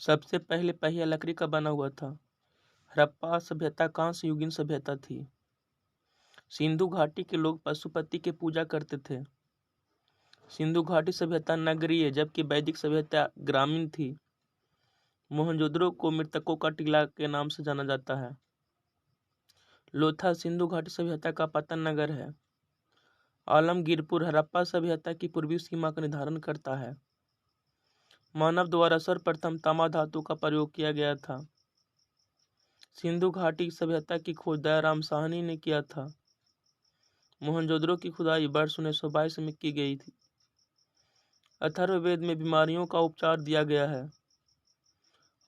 सबसे पहले पहिया लकड़ी का बना हुआ था। हड़प्पा सभ्यता कांस्य युगीन सभ्यता थी। सिंधु घाटी के लोग पशुपति की पूजा करते थे। सिंधु घाटी सभ्यता नगरीय जबकि वैदिक सभ्यता ग्रामीण थी। मोहनजोदड़ो को मृतकों का टीला के नाम से जाना जाता है। लोथल सिंधु घाटी सभ्यता का पतन नगर है। आलमगीरपुर हड़प्पा सभ्यता की पूर्वी सीमा का निर्धारण करता है। मानव द्वारा सर्वप्रथम तांबा धातु का प्रयोग किया गया था। सिंधु घाटी सभ्यता की खोज दयाराम साहनी ने किया था। मोहनजोदड़ो की खुदाई वर्ष 1922 में की गई थी। अथर्ववेद में बीमारियों का उपचार दिया गया है।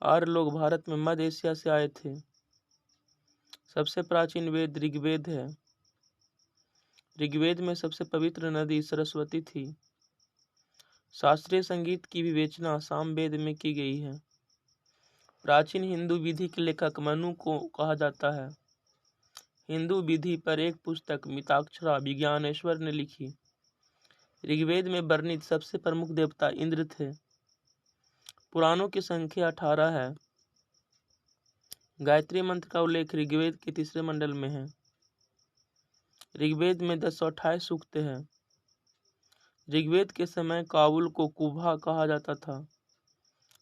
आर्य लोग भारत में मध्य एशिया से आए थे। सबसे प्राचीन वेद ऋग्वेद है। ऋग्वेद में सबसे पवित्र नदी सरस्वती थी। शास्त्रीय संगीत की विवेचना सामवेद में की गई है। प्राचीन हिंदू विधि के लेखक मनु को कहा जाता है। हिंदू विधि पर एक पुस्तक मिताक्षरा विज्ञानेश्वर ने लिखी। ऋग्वेद में वर्णित सबसे प्रमुख देवता इंद्र थे। पुराणों की संख्या 18 है। गायत्री मंत्र का उल्लेख ऋग्वेद के 3 मंडल में है। ऋग्वेद में 1028 सूक्त हैं। ऋग्वेद के समय काबुल को कुभा कहा जाता था।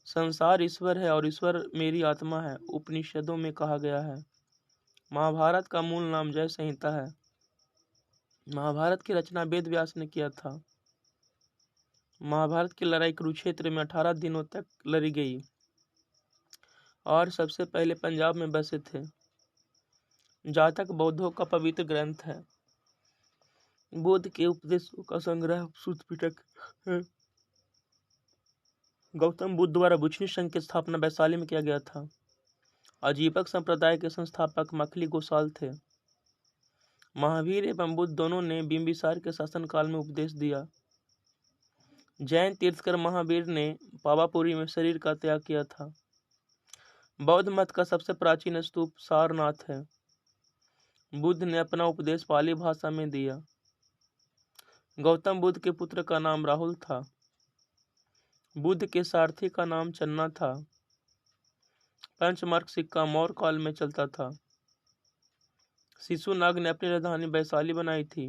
संसार ईश्वर है और ईश्वर मेरी आत्मा है, उपनिषदों में कहा गया है। महाभारत का मूल नाम जय संहिता है। महाभारत की रचना वेद व्यास ने किया था। महाभारत की लड़ाई कुरुक्षेत्र में 18 दिनों तक लड़ी गई और सबसे पहले पंजाब में बसे थे। जातक बौद्धों का पवित्र ग्रंथ है। बुद्ध के उपदेशों का संग्रह शुद्ध पिटक है। गौतम बुद्ध द्वारा बुचनी संघ की स्थापना वैशाली में किया गया था। अजीपक संप्रदाय के संस्थापक मखली गोसाल थे। महावीर एवं बुद्ध दोनों ने बिंबिसार के शासनकाल में उपदेश दिया। जैन तीर्थकर महावीर ने पावापुरी में शरीर का त्याग किया था। बौद्ध मत का सबसे प्राचीन स्तूप सारनाथ है। बुद्ध ने अपना उपदेश पाली भाषा में दिया। गौतम बुद्ध के पुत्र का नाम राहुल था। बुद्ध के सारथी का नाम चन्ना था। पंचमार्क सिक्का मौर्य काल में चलता था। शिशुनाग ने अपनी राजधानी वैशाली बनाई थी।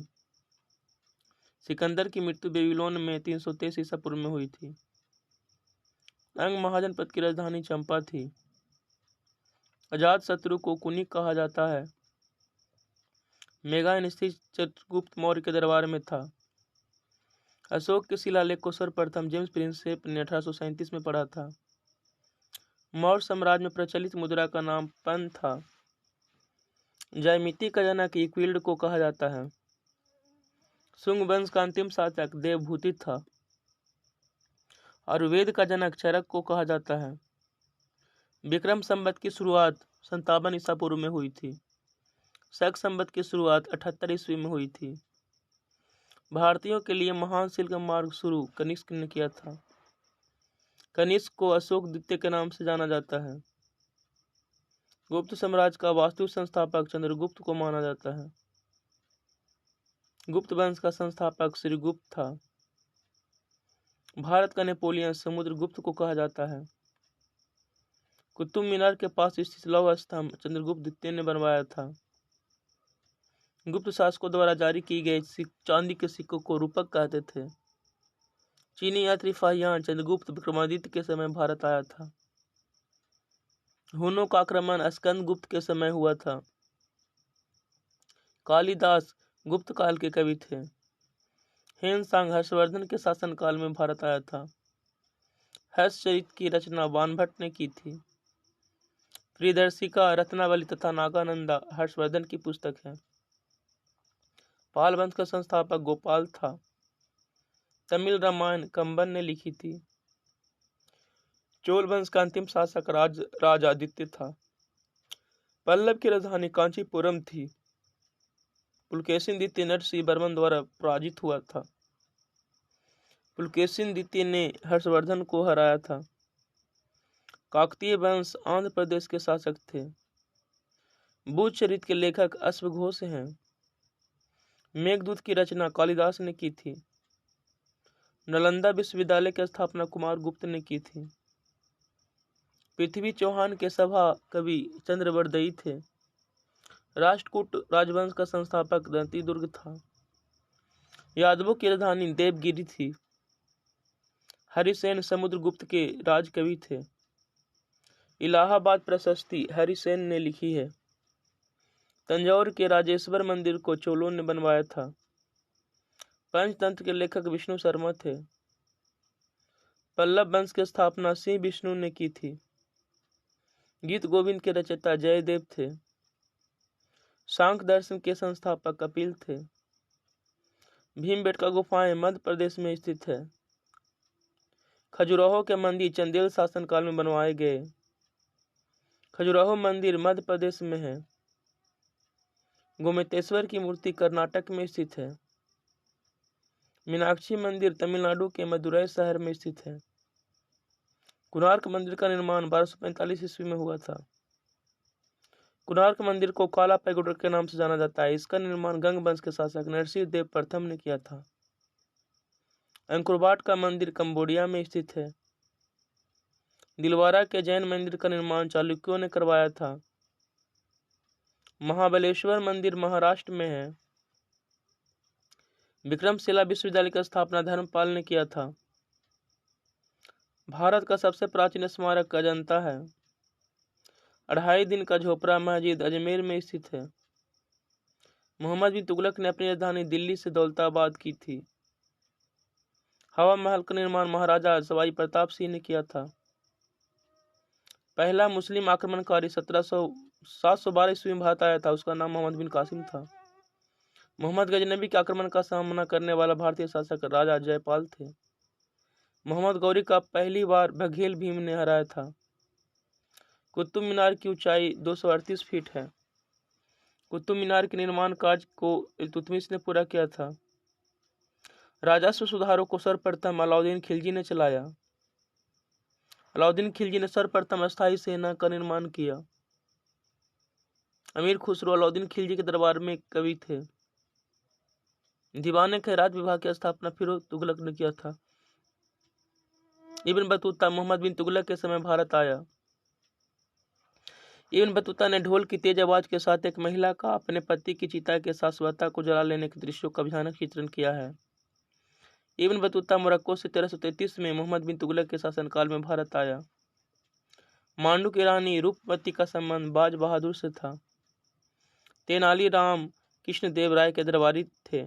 सिकंदर की मृत्यु बेबीलोन में 323 ईसा पूर्व में हुई थी। अंग महाजनपद की राजधानी चंपा थी। अजात शत्रु को कुनिक कहा जाता है। मेगान स्थित चित्रगुप्त मौर्य के दरबार में था। अशोक के शिलालेख को सर्वप्रथम जेम्स प्रिंसेप ने 1837 में पढ़ा था। मौर्य साम्राज्य में प्रचलित मुद्रा का नाम पन था। ज्यामिति का जनक इक्विल्ड को कहा जाता है। शुंग वंश का अंतिम शासक देवभूति था और वेद का जनक चरक को कहा जाता है। विक्रम संवत की शुरुआत 57 ईसा पूर्व में हुई थी। शक संवत की शुरुआत 78 ईस्वी में हुई थी। भारतीयों के लिए महान सिल्क मार्ग शुरू कनिष्क ने किया था। कनिष्क को अशोक द्वितीय के नाम से जाना जाता है। गुप्त साम्राज्य का वास्तविक संस्थापक चंद्रगुप्त को माना जाता है। गुप्त वंश का संस्थापक श्रीगुप्त था। भारत का नेपोलियन समुद्रगुप्त को कहा जाता है। कुतुब मीनार के पास स्थित लौह स्तंभ चंद्रगुप्त द्वितीय ने बनवाया था। गुप्त शासकों द्वारा जारी की गई चांदी के सिक्कों को रूपक कहते थे। चीनी यात्री फाहियान चंद्रगुप्त विक्रमादित्य के समय भारत आया था। हुनों का आक्रमण स्कंदगुप्त के समय हुआ था। कालिदास गुप्त काल के कवि थे। हेनसांग हर्षवर्धन के शासनकाल में भारत आया था। हर्षचरित की रचना वानभट्ट ने की थी। प्रियदर्शिका रत्नावली तथा नागानंदा हर्षवर्धन की पुस्तक है। पाल वंश का संस्थापक गोपाल था। तमिल रामायण कंबन ने लिखी थी। चोल वंश का अंतिम शासक राजादित्य था। पल्लव की राजधानी कांचीपुरम थी। पुलकेशिन द्वितीय नरसिंह वर्मन द्वारा पराजित हुआ था। पुलकेशिन द्वितीय ने हर्षवर्धन को हराया था। काकतीय वंश आंध्र प्रदेश के शासक थे। बुद्ध चरित्र के लेखक अश्वघोष हैं। मेघदूत की रचना कालिदास ने की थी। नालंदा विश्वविद्यालय की स्थापना कुमार गुप्त ने की थी। पृथ्वी चौहान के सभा कवि चंद्रवरदई थे। राष्ट्रकूट राजवंश का संस्थापक दंतीदुर्ग था। यादवों की राजधानी देवगिरी थी। हरिसेन समुद्रगुप्त के राजकवि थे। इलाहाबाद प्रशस्ति हरिसेन ने लिखी है। तंजौर के राजेश्वर मंदिर को चोलों ने बनवाया था। पंचतंत्र के लेखक विष्णु शर्मा थे। पल्लव वंश की स्थापना सिंह विष्णु ने की थी। गीत गोविंद के रचयिता जयदेव थे। सांख्य दर्शन के संस्थापक कपिल थे। भीमबेटका गुफाएं मध्य प्रदेश में स्थित है। खजुराहो के मंदिर चंदेल शासनकाल में बनवाए गए। खजुराहो मंदिर मध्य प्रदेश में है। गोमतेश्वर की मूर्ति कर्नाटक में स्थित है। मीनाक्षी मंदिर तमिलनाडु के मदुरै शहर में स्थित है। कोणार्क मंदिर का निर्माण 1245 ईस्वी में हुआ था। कोणार्क मंदिर को काला पैगोडा के नाम से जाना जाता है। इसका निर्माण गंग वंश के शासक नरसिंह देव प्रथम ने किया था। अंकुरवाट का मंदिर कंबोडिया में स्थित है। दिलवारा के जैन मंदिर का निर्माण चालुक्यों ने करवाया था। महाबलेश्वर मंदिर महाराष्ट्र में है। विक्रमशिला विश्वविद्यालय की स्थापना धर्मपाल ने किया था। भारत का सबसे प्राचीन स्मारक अजंता है। 2.5 दिन का झोपड़ा मस्जिद अजमेर में स्थित है। मोहम्मद बिन तुगलक ने अपनी राजधानी दिल्ली से दौलताबाद की थी। हवा महल का निर्माण महाराजा सवाई प्रताप सिंह ने किया था। पहला मुस्लिम आक्रमणकारी 712 ईस्वी में भारत आया था। उसका नाम मोहम्मद बिन कासिम था। मोहम्मद गजनबी के आक्रमण का सामना करने वाला भारतीय शासक राजा जयपाल थे। मोहम्मद गौरी का पहली बार बघेल भीम ने हराया था। कुतुब मीनार की ऊंचाई 238 फीट है। कुतुब मीनार के निर्माण कार्य को इल्तुतमिश ने पूरा किया था। राजस्व सुधारों को सर्वप्रथम अलाउद्दीन खिलजी ने चलाया। अलाउद्दीन खिलजी ने सर्वप्रथम अस्थायी सेना का निर्माण किया। अमीर खुसरो अलाउद्दीन खिलजी के दरबार में कवि थे। दीवाने खैरात विभाग की स्थापना फिरोज तुगलक ने किया था। इब्न बतूता मोहम्मद बिन तुगलक के समय भारत आया। इब्न बतूता ने ढोल की तेज आवाज के साथ एक महिला का अपने पति की चिता के साथ स्वतः को जला लेने के दृश्यों का भयानक चित्रण किया है। इब्न बतूता मोरक्को से 1333 में मोहम्मद बिन तुगलक के शासनकाल में भारत आया। मांडू की रानी रूपमती का संबंध बाज बहादुर से था। तेनाली राम कृष्ण देव राय के दरबारी थे।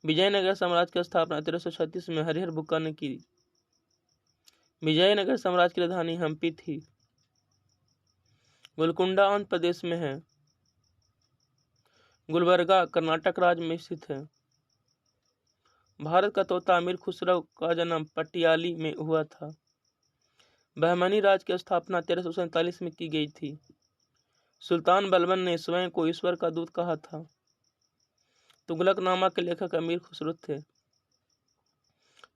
विजयनगर साम्राज्य की स्थापना 1336 में हरिहर बुक्का ने की। विजयनगर साम्राज्य की राजधानी हम्पी थी। गोलकुंडा आंध्र प्रदेश में है। गुलबर्गा कर्नाटक राज्य में स्थित है। भारत का तोता अमीर खुसरो का जन्म पटियाली में हुआ था। बहमनी राज्य की स्थापना 1347 में की गई थी। सुल्तान बलबन ने स्वयं को ईश्वर का दूत कहा था। तुगलकनामा के लेखक अमीर खुसरो थे।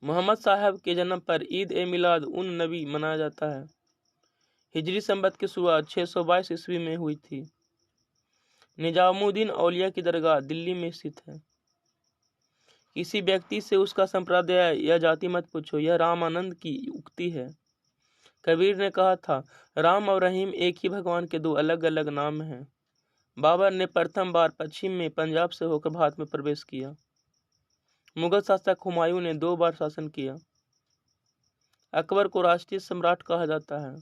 मोहम्मद साहब के जन्म पर ईद ए मिलाद उन नबी मनाया जाता है। हिजरी संबत की शुरुआत 622 ईस्वी में हुई थी। निजामुद्दीन औलिया की दरगाह दिल्ली में स्थित है। किसी व्यक्ति से उसका संप्रदाय या जाति मत पूछो, यह रामानंद की उक्ति है। कबीर ने कहा था, राम और रहीम एक ही भगवान के दो अलग अलग नाम हैं। बाबर ने प्रथम बार पश्चिम में पंजाब से होकर भारत में प्रवेश किया। मुगल शासक हुमायूं ने 2 बार शासन किया। अकबर को राष्ट्रीय सम्राट कहा जाता है।